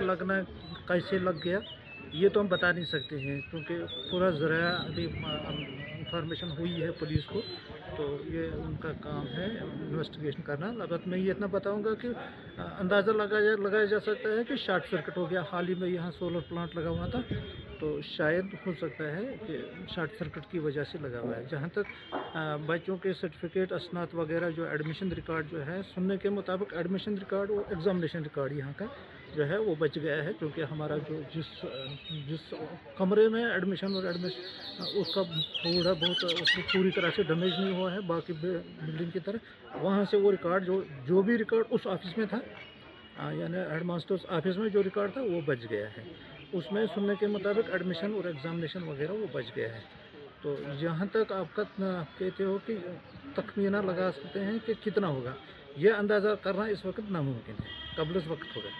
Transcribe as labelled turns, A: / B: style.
A: लगना कैसे लग गया ये तो हम बता नहीं सकते हैं, क्योंकि पूरा ज़राया अभी इंफॉर्मेशन हुई है पुलिस को, तो ये उनका काम है इन्वेस्टिगेशन करना। अलबत्ता मैं ये इतना बताऊंगा कि अंदाज़ा लगाया जा सकता है कि शॉर्ट सर्किट हो गया। हाल ही में यहाँ सोलर प्लांट लगा हुआ था, तो शायद हो सकता है कि शॉर्ट सर्किट की वजह से लगा हुआ है। जहाँ तक बच्चों के सर्टिफिकेट असनात वगैरह जो एडमिशन रिकॉर्ड जो है, सुनने के मुताबिक एडमिशन रिकॉर्ड और एग्ज़ामिनेशन रिकॉर्ड यहाँ का जो है वो बच गया है, क्योंकि हमारा जो जिस कमरे में एडमिशन उसका थोड़ा बहुत उसको पूरी तरह से डैमेज नहीं हुआ है बाकी बिल्डिंग की तरह। वहाँ से वो रिकॉर्ड जो भी रिकॉर्ड उस ऑफिस में था, यानी हेड मास्टर्स ऑफिस में जो रिकॉर्ड था वो बच गया है। उसमें सुनने के मुताबिक एडमिशन और एग्ज़ामिनेशन वगैरह वो बच गया है। तो जहाँ तक आप कहते हो कि तखमीना लगा सकते हैं कि कितना होगा, ये अंदाज़ा करना इस वक्त नामुमकिन है, कबल इस वक्त होगा।